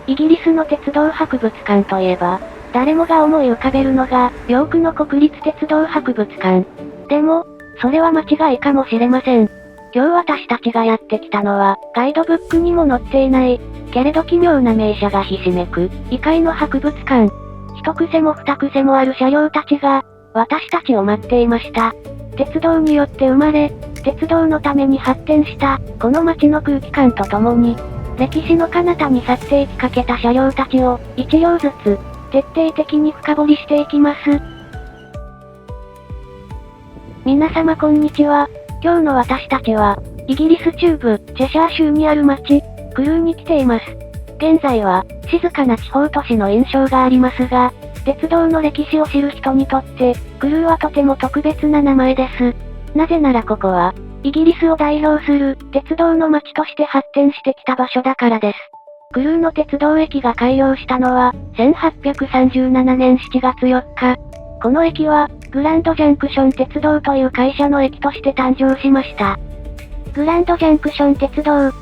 イギリスの鉄道博物館といえば、誰もが思い浮かべるのが、ヨークの国立鉄道博物館。でも、それは間違いかもしれません。今日私たちがやってきたのは、ガイドブックにも載っていない、けれど奇妙な名車がひしめく、異界の博物館。一癖も二癖もある車両たちが、私たちを待っていました。鉄道によって生まれ、鉄道のために発展した、この街の空気感とともに、歴史の彼方に去っていきかけた車両たちを、一両ずつ、徹底的に深掘りしていきます。皆様こんにちは。今日の私たちは、イギリス中部、チェシャー州にある町、クルーに来ています。現在は、静かな地方都市の印象がありますが、鉄道の歴史を知る人にとって、クルーはとても特別な名前です。なぜならここは、イギリスを代表する、鉄道の街として発展してきた場所だからです。クルーの鉄道駅が開業したのは、1837年7月4日。この駅は、グランドジャンクション鉄道という会社の駅として誕生しました。グランドジャンクション鉄道。聞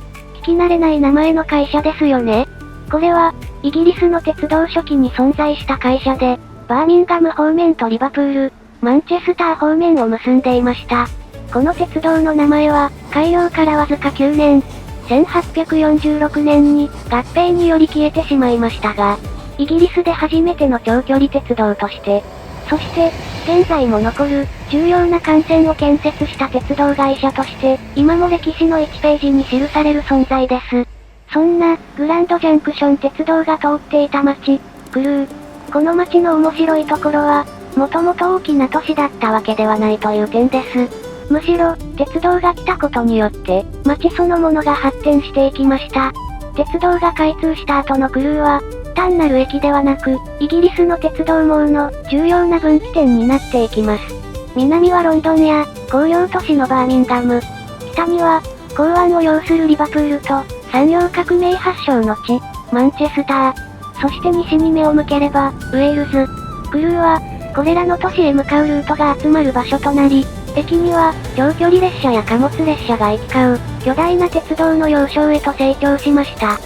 き慣れない名前の会社ですよね。これは、イギリスの鉄道初期に存在した会社で、バーミンガム方面とリバプール、マンチェスター方面を結んでいました。この鉄道の名前は、開業からわずか9年、1846年に合併により消えてしまいましたが、イギリスで初めての長距離鉄道として、そして、現在も残る、重要な幹線を建設した鉄道会社として、今も歴史の1ページに記される存在です。そんな、グランドジャンクション鉄道が通っていた街、クルー。この街の面白いところは、もともと大きな都市だったわけではないという点です。むしろ、鉄道が来たことによって、街そのものが発展していきました。鉄道が開通した後のクルーは、単なる駅ではなく、イギリスの鉄道網の重要な分岐点になっていきます。南はロンドンや工業都市のバーミンガム。北には、港湾を要するリバプールと、産業革命発祥の地、マンチェスター。そして西に目を向ければ、ウェールズ。クルーは、これらの都市へ向かうルートが集まる場所となり、駅には、長距離列車や貨物列車が行き交う、巨大な鉄道の要衝へと成長しました。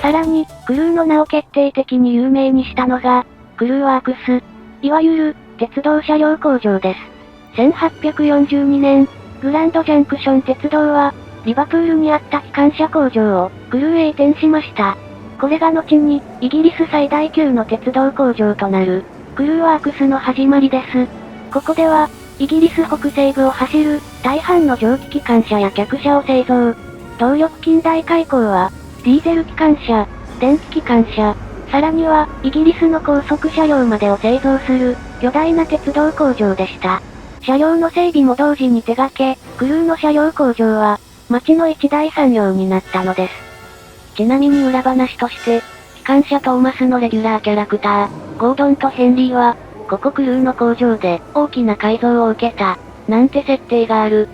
さらに、クルーの名を決定的に有名にしたのが、クルーワークス。いわゆる、鉄道車両工場です。1842年、グランドジャンクション鉄道は、リバプールにあった機関車工場を、クルーへ移転しました。これが後に、イギリス最大級の鉄道工場となる、クルーワークスの始まりです。ここでは、イギリス北西部を走る、大半の蒸気機関車や客車を製造。動力近代化以降は、ディーゼル機関車、電気機関車、さらには、イギリスの高速車両までを製造する、巨大な鉄道工場でした。車両の整備も同時に手掛け、クルーの車両工場は、街の一大産業になったのです。ちなみに裏話として、機関車トーマスのレギュラーキャラクター、ゴードンとヘンリーは、ここクルーの工場で大きな改造を受けた、なんて設定がある。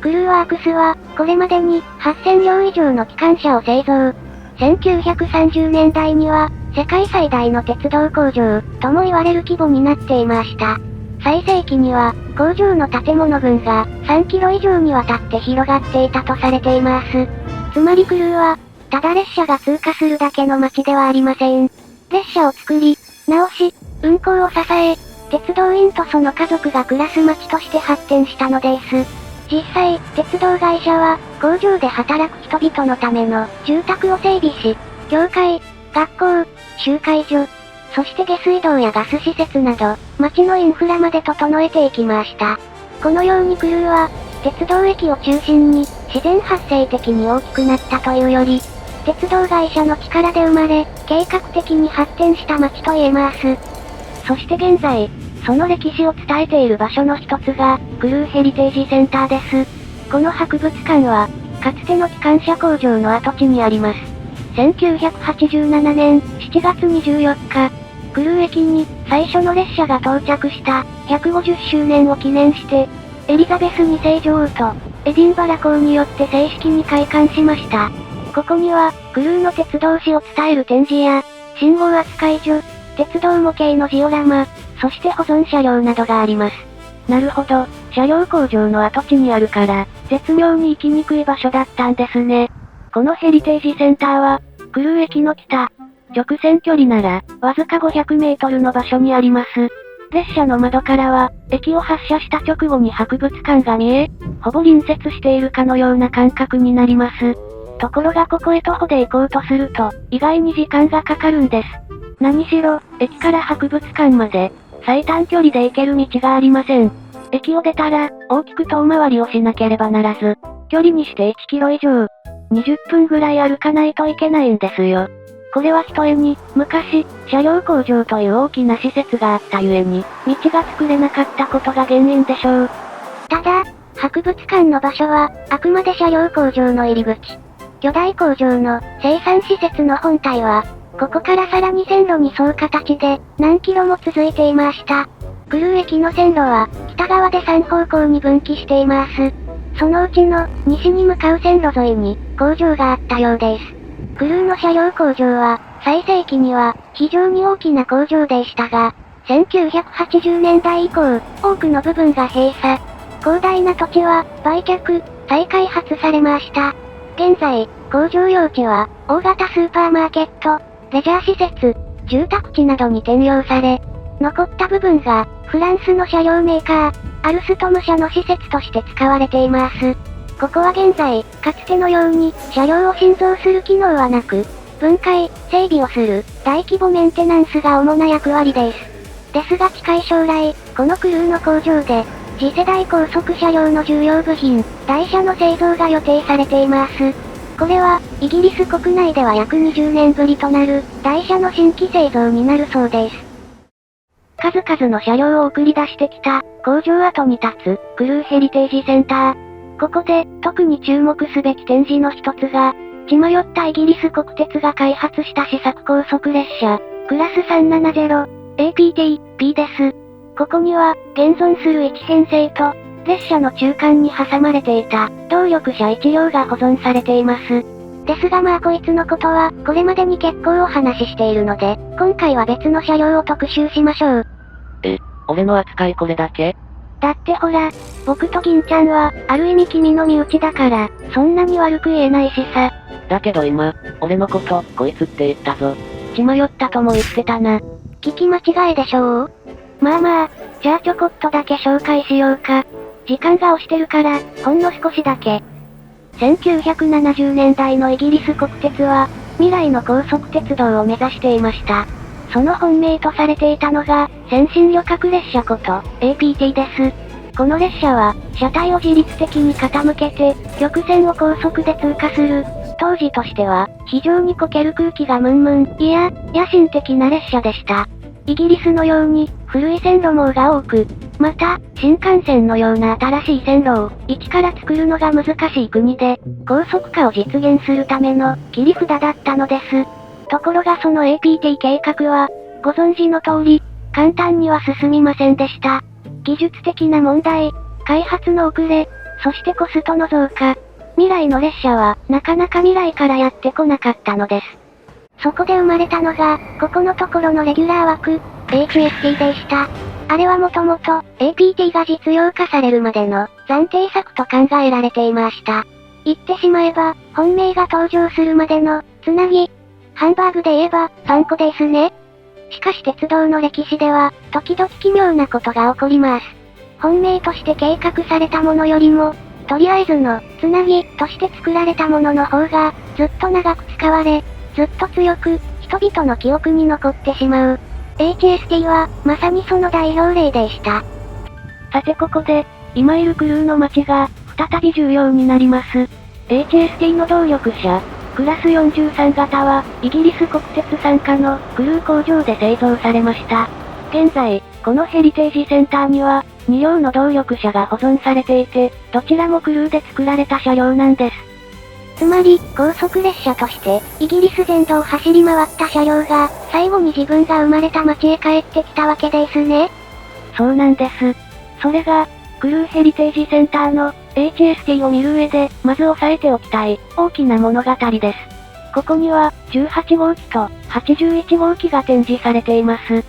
クルーワークスは、これまでに8000両以上の機関車を製造。1930年代には、世界最大の鉄道工場、とも言われる規模になっていました。最盛期には、工場の建物群が3キロ以上にわたって広がっていたとされています。つまりクルーは、ただ列車が通過するだけの街ではありません。列車を作り、直し、運行を支え、鉄道員とその家族が暮らす街として発展したのです。実際、鉄道会社は、工場で働く人々のための住宅を整備し、教会、学校、集会所、そして下水道やガス施設など、街のインフラまで整えていきました。このようにクルーは、鉄道駅を中心に、自然発生的に大きくなったというより、鉄道会社の力で生まれ、計画的に発展した街と言えます。そして現在、その歴史を伝えている場所の一つが、クルーヘリテージセンターです。この博物館は、かつての機関車工場の跡地にあります。1987年7月24日、クルー駅に最初の列車が到着した150周年を記念して、エリザベス2世女王とエディンバラ公によって正式に開館しました。ここには、クルーの鉄道史を伝える展示や、信号扱い所、鉄道模型のジオラマ、そして保存車両などがあります。なるほど、車両工場の跡地にあるから、絶妙に行きにくい場所だったんですね。このヘリテージセンターは、クルー駅の北、直線距離なら、わずか500メートルの場所にあります。列車の窓からは、駅を発車した直後に博物館が見え、ほぼ隣接しているかのような感覚になります。ところがここへ徒歩で行こうとすると、意外に時間がかかるんです。何しろ、駅から博物館まで、最短距離で行ける道がありません。駅を出たら、大きく遠回りをしなければならず、距離にして1キロ以上、20分ぐらい歩かないといけないんですよ。これはひとえに、昔、車両工場という大きな施設があったゆえに、道が作れなかったことが原因でしょう。ただ、博物館の場所は、あくまで車両工場の入り口。巨大工場の生産施設の本体は、ここからさらに線路に沿う形で、何キロも続いていました。クルー駅の線路は、北側で3方向に分岐しています。そのうちの、西に向かう線路沿いに、工場があったようです。クルーの車両工場は、最盛期には、非常に大きな工場でしたが、1980年代以降、多くの部分が閉鎖。広大な土地は、売却、再開発されました。現在、工場用地は、大型スーパーマーケット、レジャー施設、住宅地などに転用され、残った部分が、フランスの車両メーカー、アルストム社の施設として使われています。ここは現在、かつてのように、車両を新造する機能はなく、分解、整備をする、大規模メンテナンスが主な役割です。ですが近い将来、このクルーの工場で、次世代高速車両の重要部品、台車の製造が予定されています。これは、イギリス国内では約20年ぶりとなる、台車の新規製造になるそうです。数々の車両を送り出してきた、工場跡に立つ、クルーヘリテージセンター。ここで、特に注目すべき展示の一つが、血迷ったイギリス国鉄が開発した試作高速列車、クラス 370、APT-P です。ここには、現存する1編成と、列車の中間に挟まれていた、動力車1両が保存されています。ですがまあこいつのことは、これまでに結構お話ししているので、今回は別の車両を特集しましょう。俺の扱いこれだけ？だってほら、僕と銀ちゃんは、ある意味君の身内だから、そんなに悪く言えないしさ。だけど今、俺のこと、こいつって言ったぞ。血迷ったとも言ってたな。聞き間違いでしょう？まあまあ、じゃあちょこっとだけ紹介しようか。時間が押してるから、ほんの少しだけ。1970年代のイギリス国鉄は、未来の高速鉄道を目指していました。その本命とされていたのが、先進旅客列車こと、APT です。この列車は、車体を自律的に傾けて、曲線を高速で通過する。当時としては、非常にこける空気がムンムン、いや、野心的な列車でした。イギリスのように、古い線路網が多く、また、新幹線のような新しい線路を、一から作るのが難しい国で、高速化を実現するための、切り札だったのです。ところがその APT 計画は、ご存知の通り、簡単には進みませんでした。技術的な問題、開発の遅れ、そしてコストの増加。未来の列車は、なかなか未来からやってこなかったのです。そこで生まれたのが、ここのところのレギュラー枠、HST でした。あれはもともと、APT が実用化されるまでの、暫定策と考えられていました。言ってしまえば、本命が登場するまでの、つなぎ。ハンバーグで言えば、パン粉ですね。しかし鉄道の歴史では、時々奇妙なことが起こります。本命として計画されたものよりも、とりあえずの、つなぎ、として作られたものの方が、ずっと長く使われ、ずっと強く、人々の記憶に残ってしまう。HST は、まさにその代表例でした。さてここで、今いるクルーの街が、再び重要になります。HST の動力車、クラス43型は、イギリス国鉄傘下のクルー工場で製造されました。現在、このヘリテージセンターには、2両の動力車が保存されていて、どちらもクルーで作られた車両なんです。つまり、高速列車として、イギリス全土を走り回った車両が、最後に自分が生まれた街へ帰ってきたわけですね。そうなんです。それが、クルーヘリテージセンターの HST を見る上で、まず押さえておきたい、大きな物語です。ここには、18号機と81号機が展示されています。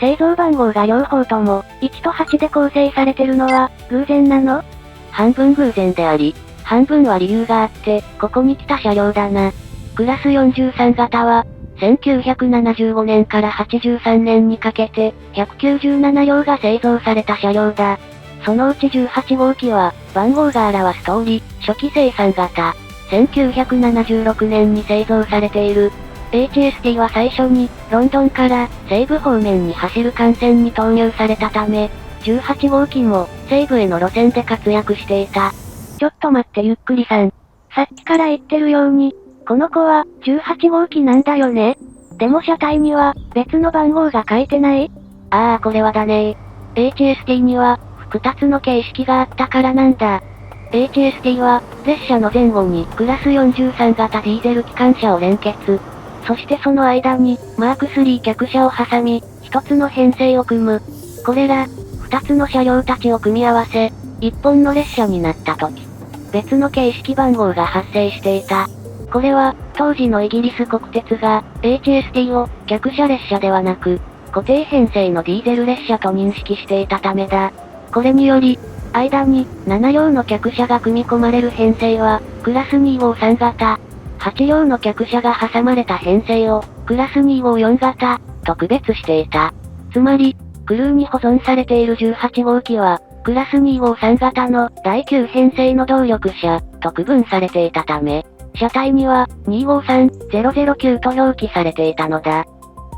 製造番号が両方とも、1と8で構成されてるのは、偶然なの？半分偶然であり、半分は理由があって、ここに来た車両だな。クラス43型は、1975年から83年にかけて、197両が製造された車両だ。そのうち18号機は、番号が表す通り、初期生産型。1976年に製造されている。HST は最初に、ロンドンから西部方面に走る幹線に投入されたため、18号機も西部への路線で活躍していた。ちょっと待ってゆっくりさん。さっきから言ってるように、この子は18号機なんだよね。でも車体には別の番号が書いてない？ああこれはだねー。HST には2つの形式があったからなんだ。HST は列車の前後にクラス43型ディーゼル機関車を連結。そしてその間にマーク3客車を挟み、一つの編成を組む。これら2つの車両たちを組み合わせ、一本の列車になった時、別の形式番号が発生していた。これは、当時のイギリス国鉄が、HST を、客車列車ではなく、固定編成のディーゼル列車と認識していたためだ。これにより、間に、7両の客車が組み込まれる編成は、クラス253型。8両の客車が挟まれた編成を、クラス254型、と区別していた。つまり、クルーに保存されている18号機は、クラス253型の第9編成の動力車、と区分されていたため、車体には、253009と表記されていたのだ。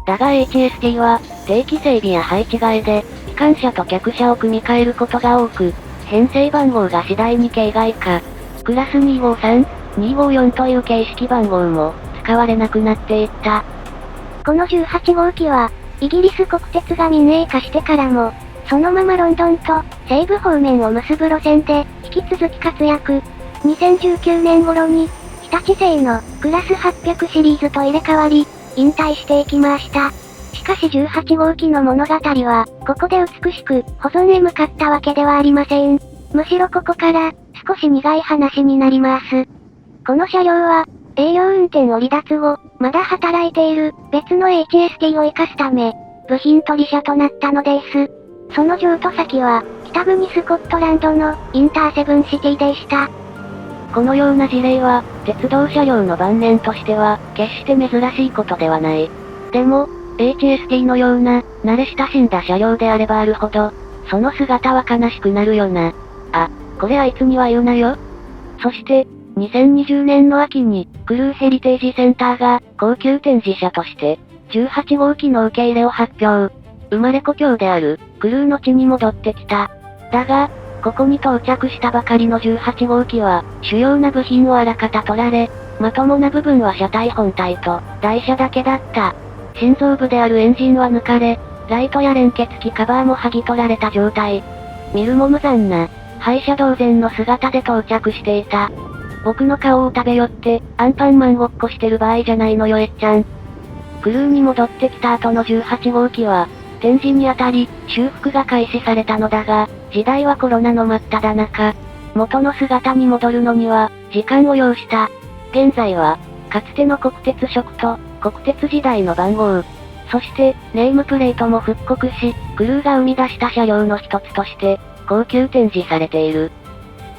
だが HST は、定期整備や配置換えで、機関車と客車を組み替えることが多く、編成番号が次第に形骸化。クラス253、254という形式番号も、使われなくなっていった。この18号機は、イギリス国鉄が民営化してからも、そのままロンドンと西部方面を結ぶ路線で、引き続き活躍。2019年頃に、日立製のクラス800シリーズと入れ替わり、引退していきました。しかし18号機の物語は、ここで美しく保存へ向かったわけではありません。むしろここから、少し苦い話になります。この車両は、営業運転を離脱後、まだ働いている別の HST を生かすため、部品取り車となったのです。その譲渡先は、北国スコットランドのインターセブンシティでした。このような事例は、鉄道車両の晩年としては、決して珍しいことではない。でも、HST のような、慣れ親しんだ車両であればあるほど、その姿は悲しくなるよな。あ、これあいつには言うなよ。そして、2020年の秋に、クルーヘリテージセンターが、高級展示車として、18号機の受け入れを発表。生まれ故郷である、クルーの地に戻ってきた。だが、ここに到着したばかりの18号機は、主要な部品をあらかた取られ、まともな部分は車体本体と、台車だけだった。心臓部であるエンジンは抜かれ、ライトや連結機カバーも剥ぎ取られた状態。見るも無残な、廃車同然の姿で到着していた。僕の顔を食べよって、アンパンマンごっこしてる場合じゃないのよえっちゃん。クルーに戻ってきた後の18号機は、展示にあたり、修復が開始されたのだが、時代はコロナの真っ只中。元の姿に戻るのには、時間を要した。現在は、かつての国鉄色と、国鉄時代の番号、そして、ネームプレートも復刻し、クルーが生み出した車両の一つとして、高級展示されている。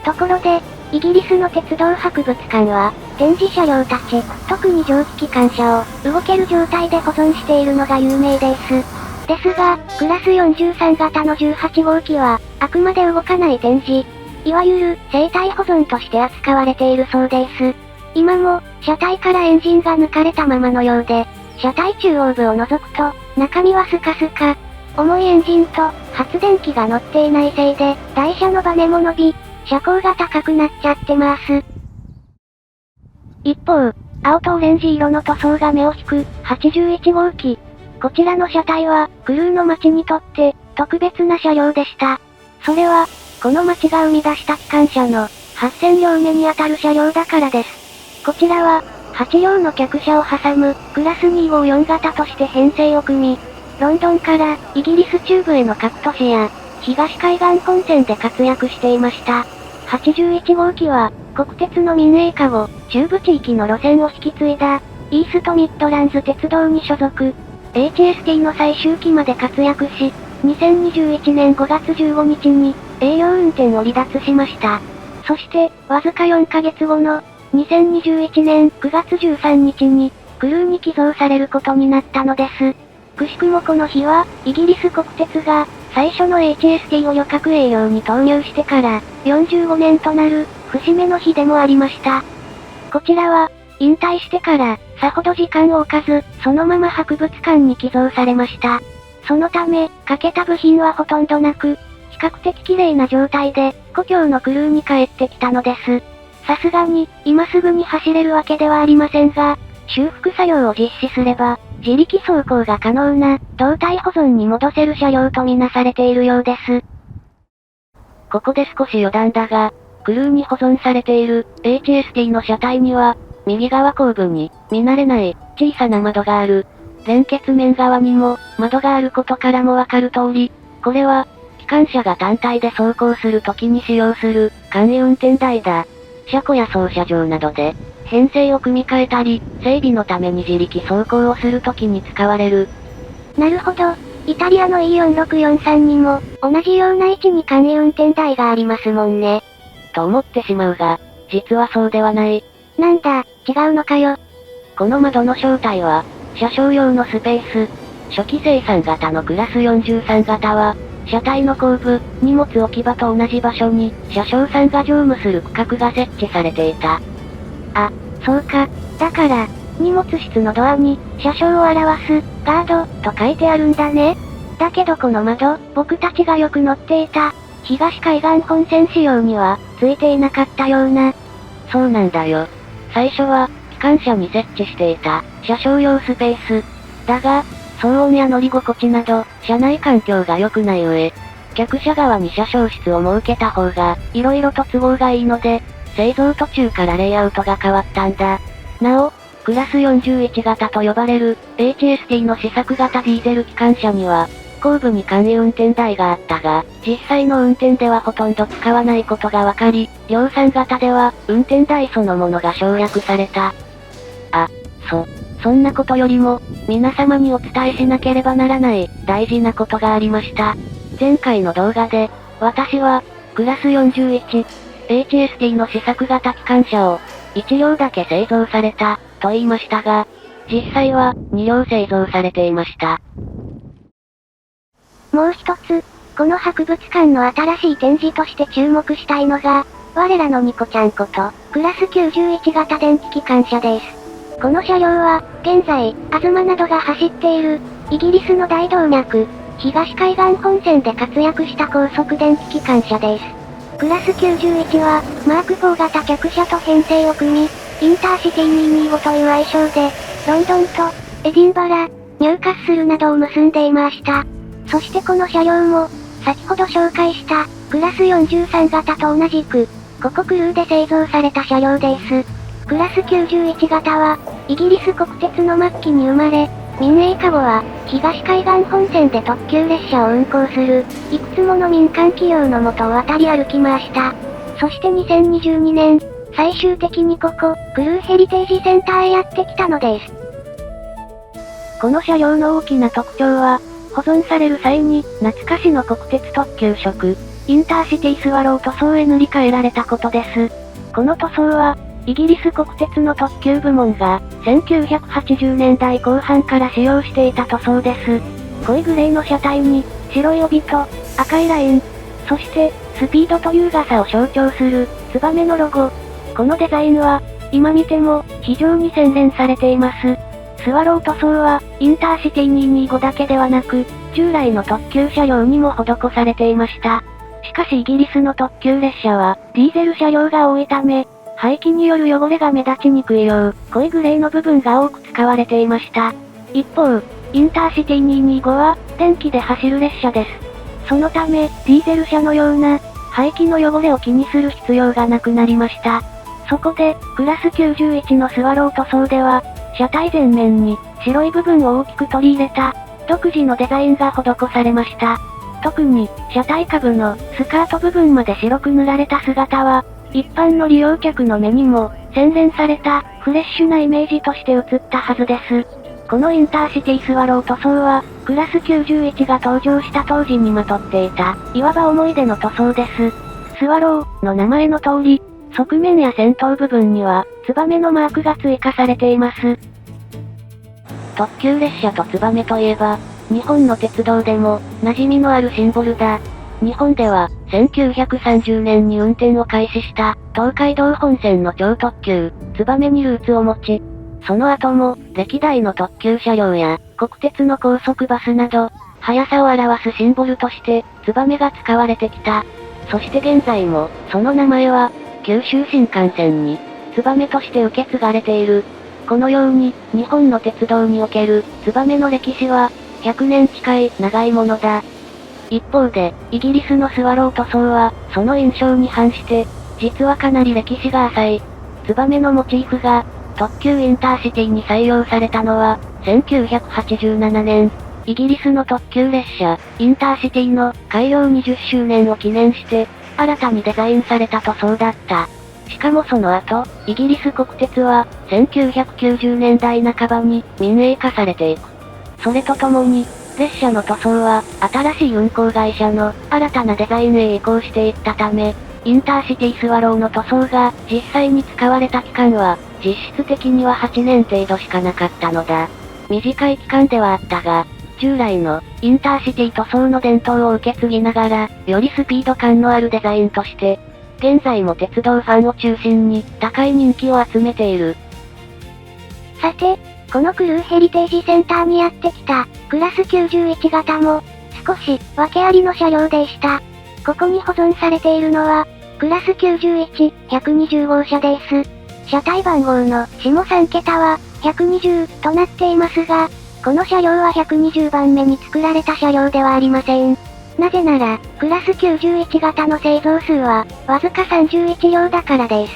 ところで、イギリスの鉄道博物館は、展示車両たち、特に蒸気機関車を、動ける状態で保存しているのが有名です。ですが、クラス43型の18号機は、あくまで動かない展示。いわゆる、生体保存として扱われているそうです。今も、車体からエンジンが抜かれたままのようで、車体中央部を除くと、中身はスカスカ。重いエンジンと、発電機が乗っていないせいで、台車のバネも伸び、車高が高くなっちゃってます。一方、青とオレンジ色の塗装が目を引く、81号機。こちらの車体は、クルーの街にとって、特別な車両でした。それは、この街が生み出した機関車の、8000両目にあたる車両だからです。こちらは、8両の客車を挟む、クラス254型として編成を組み、ロンドンから、イギリス中部への各都市や、東海岸本線で活躍していました。81号機は、国鉄の民営化後、中部地域の路線を引き継いだ、イーストミッドランズ鉄道に所属。HST の最終期まで活躍し、2021年5月15日に、営業運転を離脱しました。そして、わずか4ヶ月後の、2021年9月13日に、クルーに寄贈されることになったのです。くしくもこの日は、イギリス国鉄が、最初の HST を旅客営業に投入してから、45年となる、節目の日でもありました。こちらは、引退してから、さほど時間を置かず、そのまま博物館に寄贈されました。そのため、欠けた部品はほとんどなく、比較的綺麗な状態で、故郷のクルーに帰ってきたのです。さすがに、今すぐに走れるわけではありませんが、修復作業を実施すれば、自力走行が可能な、動態保存に戻せる車両とみなされているようです。ここで少し余談だが、クルーに保存されている HST の車体には、右側後部に見慣れない小さな窓がある。連結面側にも窓があることからもわかる通り、これは機関車が単体で走行するときに使用する簡易運転台だ。車庫や操車場などで編成を組み替えたり、整備のために自力走行をするときに使われる。なるほど。イタリアの E4643 にも、同じような位置に簡易運転台がありますもんね。と思ってしまうが、実はそうではない。なんだ、違うのかよ。この窓の正体は、車掌用のスペース。初期生産型のクラス43型は、車体の後部、荷物置き場と同じ場所に、車掌さんが乗務する区画が設置されていた。あ、そうか。だから、荷物室のドアに、車掌を表す、ガード、と書いてあるんだね。だけどこの窓、僕たちがよく乗っていた、東海岸本線仕様には、ついていなかったような。そうなんだよ。最初は、機関車に設置していた、車掌用スペース。だが、騒音や乗り心地など、車内環境が良くない上、客車側に車掌室を設けた方が、色々と都合がいいので、製造途中からレイアウトが変わったんだ。なお、クラス41型と呼ばれる、HST の試作型ディーゼル機関車には、後部に簡易運転台があったが、実際の運転ではほとんど使わないことが分かり、量産型では、運転台そのものが省略された。そんなことよりも、皆様にお伝えしなければならない、大事なことがありました。前回の動画で、私は、クラス41、HST の試作型機関車を、1両だけ製造された、と言いましたが、実際は、2両製造されていました。もう一つ、この博物館の新しい展示として注目したいのが、我らのニコちゃんこと、クラス91型電気機関車です。この車両は、現在、東などが走っている、イギリスの大動脈、東海岸本線で活躍した高速電気機関車です。クラス91は、マーク4型客車と編成を組み、インターシティ225という愛称で、ロンドンと、エディンバラ、ニューカッスルなどを結んでいました。そしてこの車両も、先ほど紹介した、クラス43型と同じく、ここクルーで製造された車両です。クラス91型は、イギリス国鉄の末期に生まれ、民営化後は、東海岸本線で特急列車を運行する、いくつもの民間企業のもとを渡り歩きました。そして2022年、最終的にここ、クルーヘリテージセンターへやってきたのです。この車両の大きな特徴は、保存される際に、懐かしの国鉄特急色、インターシティスワロー塗装へ塗り替えられたことです。この塗装は、イギリス国鉄の特急部門が、1980年代後半から使用していた塗装です。濃いグレーの車体に、白い帯と、赤いライン、そして、スピードと優雅さを象徴する、ツバメのロゴ。このデザインは、今見ても、非常に洗練されています。スワロー塗装は、インターシティ225だけではなく、従来の特急車両にも施されていました。しかしイギリスの特急列車は、ディーゼル車両が多いため、排気による汚れが目立ちにくいよう、濃いグレーの部分が多く使われていました。一方、インターシティ225は、電気で走る列車です。そのため、ディーゼル車のような、排気の汚れを気にする必要がなくなりました。そこで、クラス91のスワロー塗装では、車体前面に白い部分を大きく取り入れた、独自のデザインが施されました。特に、車体下部のスカート部分まで白く塗られた姿は、一般の利用客の目にも、洗練された、フレッシュなイメージとして映ったはずです。このインターシティスワロー塗装は、クラス91が登場した当時にまとっていた、いわば思い出の塗装です。スワローの名前の通り、側面や先頭部分には、ツバメのマークが追加されています。特急列車とツバメといえば、日本の鉄道でも、馴染みのあるシンボルだ。日本では、1930年に運転を開始した、東海道本線の超特急、ツバメにルーツを持ち、その後も、歴代の特急車両や、国鉄の高速バスなど、速さを表すシンボルとして、ツバメが使われてきた。そして現在も、その名前は、九州新幹線に、ツバメとして受け継がれている。このように、日本の鉄道における、ツバメの歴史は、100年近い長いものだ。一方で、イギリスのスワロー塗装は、その印象に反して、実はかなり歴史が浅い。ツバメのモチーフが、特急インターシティに採用されたのは、1987年。イギリスの特急列車、インターシティの開業20周年を記念して、新たにデザインされた塗装だった。しかもその後、イギリス国鉄は、1990年代半ばに民営化されていく。それとともに、列車の塗装は、新しい運行会社の新たなデザインへ移行していったため、インターシティスワローの塗装が実際に使われた期間は、実質的には8年程度しかなかったのだ。短い期間ではあったが、従来のインターシティ塗装の伝統を受け継ぎながら、よりスピード感のあるデザインとして、現在も鉄道ファンを中心に高い人気を集めている。さて、このクルーヘリテージセンターにやってきた、クラス91型も、少し、訳ありの車両でした。ここに保存されているのは、クラス91、120号車です。車体番号の下3桁は、120となっていますが、この車両は120番目に作られた車両ではありません。なぜなら、クラス91型の製造数は、わずか31両だからです。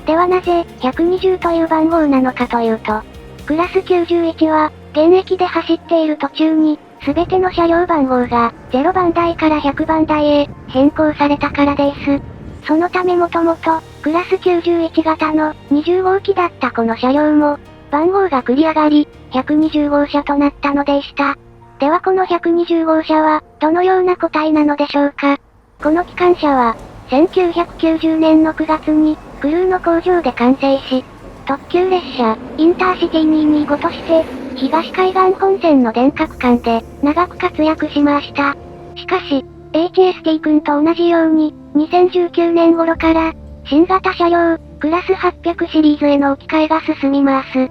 ではなぜ、120という番号なのかというと、クラス91は、現役で走っている途中に、すべての車両番号が、0番台から100番台へ、変更されたからです。そのためもともと、クラス91型の20号機だったこの車両も、番号が繰り上がり、120号車となったのでした。ではこの120号車は、どのような個体なのでしょうか。この機関車は、1990年の9月に、クルーの工場で完成し、特急列車、インターシティ225として、東海岸本線の電化区間で、長く活躍しました。しかし、HST 君と同じように、2019年頃から、新型車両、クラス800シリーズへの置き換えが進みます。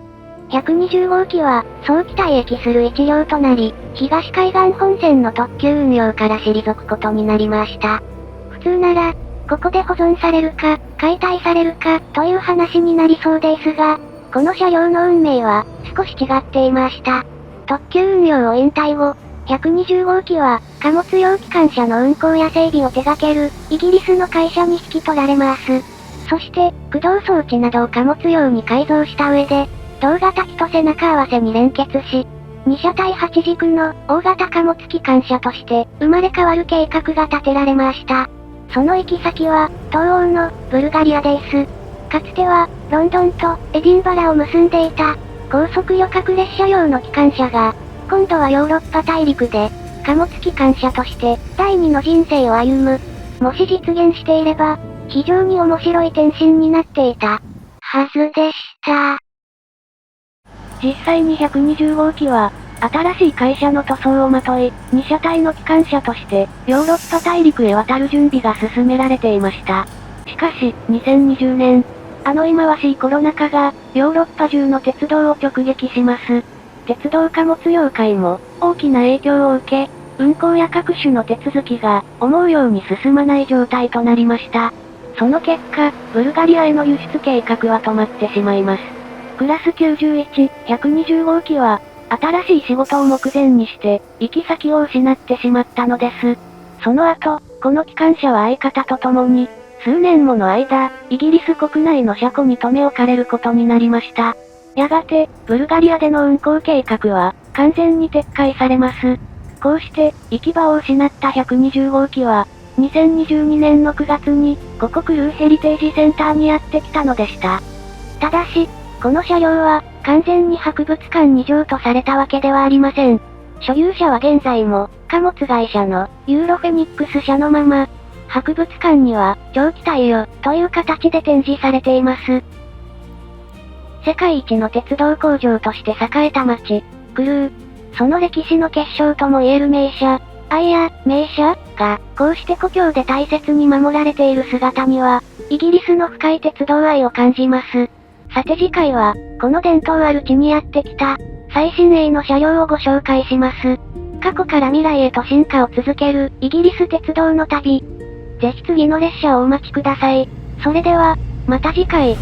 120号機は、早期退役する一両となり、東海岸本線の特急運用から退くことになりました。普通なら、ここで保存されるか、解体されるか、という話になりそうですが、この車両の運命は、少し違っていました。特急運用を引退後、120号機は、貨物用機関車の運行や整備を手掛ける、イギリスの会社に引き取られます。そして、駆動装置などを貨物用に改造した上で、同型機と背中合わせに連結し、2車体8軸の大型貨物機関車として生まれ変わる計画が立てられました。その行き先は、東欧のブルガリアです。かつては、ロンドンとエディンバラを結んでいた、高速旅客列車用の機関車が、今度はヨーロッパ大陸で、貨物機関車として第二の人生を歩む。もし実現していれば、非常に面白い転身になっていた、はずでした。実際に120号機は、新しい会社の塗装をまとい、2車体の機関車として、ヨーロッパ大陸へ渡る準備が進められていました。しかし、2020年、あの忌まわしいコロナ禍が、ヨーロッパ中の鉄道を直撃します。鉄道貨物業界も、大きな影響を受け、運行や各種の手続きが、思うように進まない状態となりました。その結果、ブルガリアへの輸出計画は止まってしまいます。クラス91、120号機は、新しい仕事を目前にして、行き先を失ってしまったのです。その後、この機関車は相方と共に、数年もの間、イギリス国内の車庫に留め置かれることになりました。やがて、ブルガリアでの運行計画は、完全に撤回されます。こうして、行き場を失った120号機は、2022年の9月に、ここクルーヘリテージセンターにやってきたのでした。ただし、この車両は、完全に博物館に譲渡されたわけではありません。所有者は現在も、貨物会社の、ユーロフェニックス社のまま、博物館には、長期貸与、という形で展示されています。世界一の鉄道工場として栄えた町、クルー。その歴史の結晶とも言える名車、名車が、こうして故郷で大切に守られている姿には、イギリスの深い鉄道愛を感じます。さて次回は、この伝統ある地にやってきた、最新鋭の車両をご紹介します。過去から未来へと進化を続ける、イギリス鉄道の旅。ぜひ次の列車をお待ちください。それでは、また次回。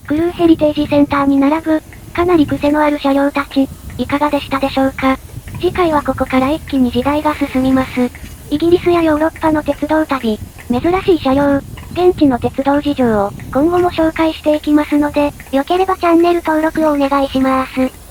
クルーヘリテージセンターに並ぶ、かなり癖のある車両たち、いかがでしたでしょうか。次回はここから一気に時代が進みます。イギリスやヨーロッパの鉄道旅、珍しい車両、現地の鉄道事情を今後も紹介していきますので、良ければチャンネル登録をお願いします。